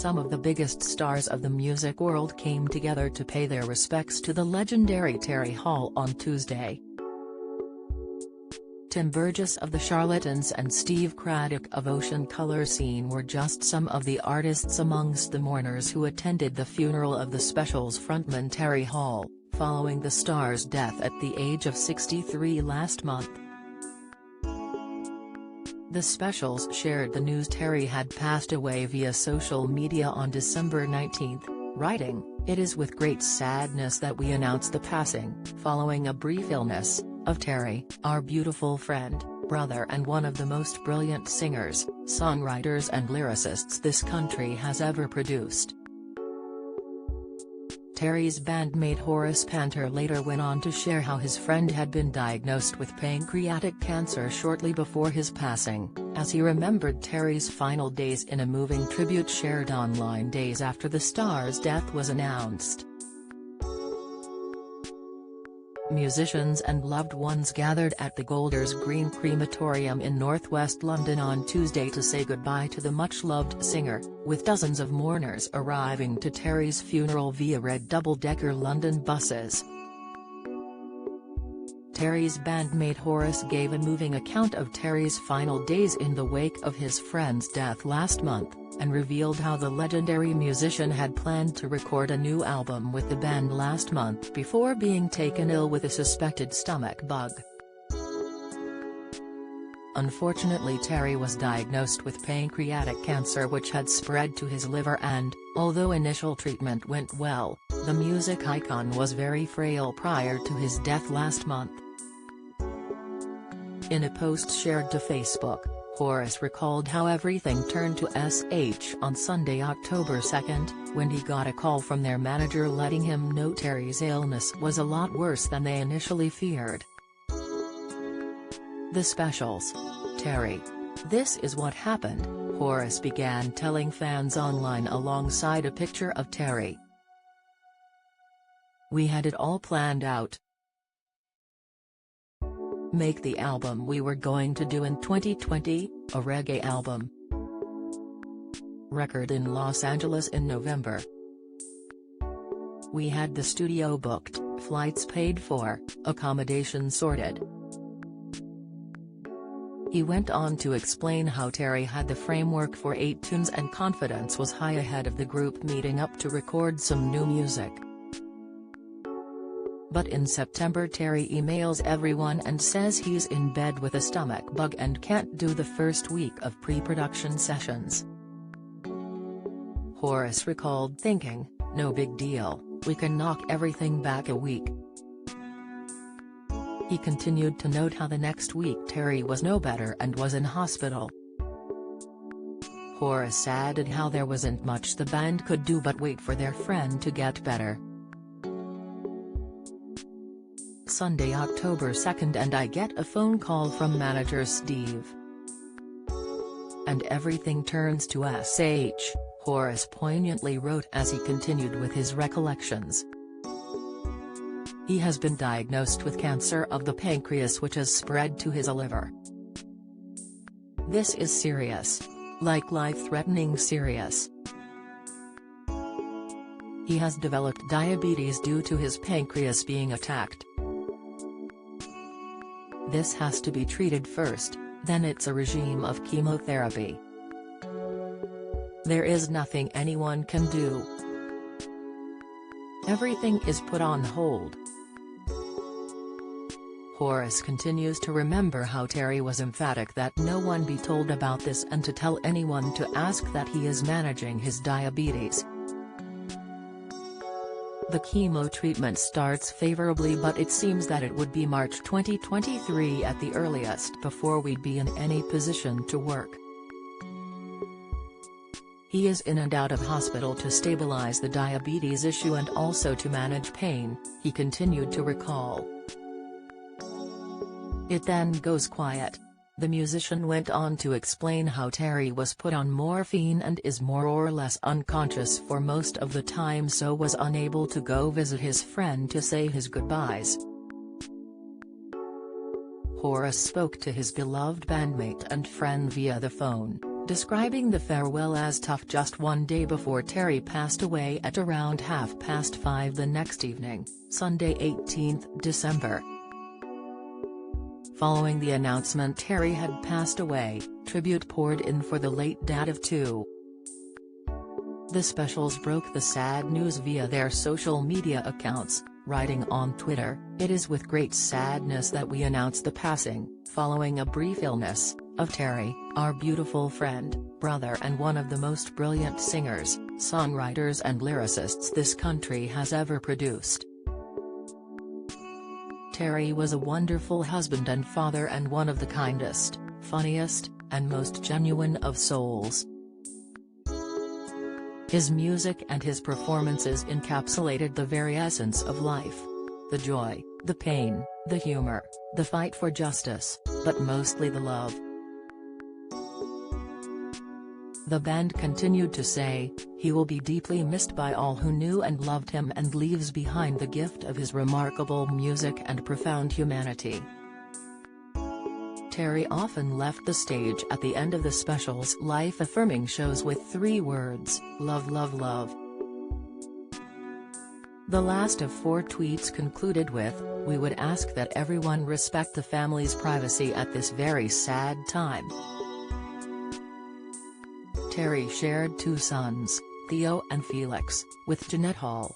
Some of the biggest stars of the music world came together to pay their respects to the legendary Terry Hall on Tuesday. Tim Burgess of the Charlatans and Steve Craddock of Ocean Colour Scene were just some of the artists amongst the mourners who attended the funeral of the Specials frontman Terry Hall, following the star's death at the age of 63 last month. The Specials shared the news Terry had passed away via social media on December 19, writing, "It is with great sadness that we announce the passing, following a brief illness, of Terry, our beautiful friend, brother and one of the most brilliant singers, songwriters and lyricists this country has ever produced." Terry's bandmate Horace Panter later went on to share how his friend had been diagnosed with pancreatic cancer shortly before his passing, as he remembered Terry's final days in a moving tribute shared online days after the star's death was announced. Musicians and loved ones gathered at the Golders Green Crematorium in northwest London on Tuesday to say goodbye to the much-loved singer, with dozens of mourners arriving to Terry's funeral via red double-decker London buses. Terry's bandmate Horace gave a moving account of Terry's final days in the wake of his friend's death last month, and revealed how the legendary musician had planned to record a new album with the band last month before being taken ill with a suspected stomach bug. Unfortunately, Terry was diagnosed with pancreatic cancer which had spread to his liver and, although initial treatment went well, the music icon was very frail prior to his death last month. In a post shared to Facebook, Horace recalled how everything turned to SH on Sunday, October 2, when he got a call from their manager letting him know Terry's illness was a lot worse than they initially feared. The Specials. Terry. "This is what happened," Horace began telling fans online alongside a picture of Terry. "We had it all planned out. Make the album we were going to do in 2020, a reggae album. Record in Los Angeles in November. We had the studio booked, flights paid for, accommodation sorted." He went on to explain how Terry had the framework for 8 tunes and confidence was high ahead of the group meeting up to record some new music. But in September Terry emails everyone and says he's in bed with a stomach bug and can't do the first week of pre-production sessions. Horace recalled thinking, "No big deal, we can knock everything back a week." He continued to note how the next week Terry was no better and was in hospital. Horace added how there wasn't much the band could do but wait for their friend to get better. Sunday, October 2, and I get a phone call from manager Steve. And everything turns to SH, Horace poignantly wrote as he continued with his recollections. He has been diagnosed with cancer of the pancreas which has spread to his liver. This is serious. Like life-threatening serious. He has developed diabetes due to his pancreas being attacked. This has to be treated first, then it's a regime of chemotherapy. There is nothing anyone can do. Everything is put on hold. Horace continues to remember how Terry was emphatic that no one be told about this and to tell anyone to ask that he is managing his diabetes. The chemo treatment starts favorably, but it seems that it would be March 2023 at the earliest before we'd be in any position to work. He is in and out of hospital to stabilize the diabetes issue and also to manage pain, he continued to recall. It then goes quiet. The musician went on to explain how Terry was put on morphine and is more or less unconscious for most of the time, so was unable to go visit his friend to say his goodbyes. Horace spoke to his beloved bandmate and friend via the phone, describing the farewell as tough just one day before Terry passed away at around 5:30 the next evening, Sunday 18 December. Following the announcement Terry had passed away, tribute poured in for the late dad of two. The Specials broke the sad news via their social media accounts, writing on Twitter, "It is with great sadness that we announce the passing, following a brief illness, of Terry, our beautiful friend, brother and one of the most brilliant singers, songwriters and lyricists this country has ever produced. Terry was a wonderful husband and father and one of the kindest, funniest, and most genuine of souls. His music and his performances encapsulated the very essence of life. The joy, the pain, the humor, the fight for justice, but mostly the love." The band continued to say, "He will be deeply missed by all who knew and loved him and leaves behind the gift of his remarkable music and profound humanity." Terry often left the stage at the end of the Specials' life-affirming shows with 3 words, "Love, love, love." The last of 4 tweets concluded with, "We would ask that everyone respect the family's privacy at this very sad time." Terry shared 2 sons, Theo and Felix, with Jeanette Hall.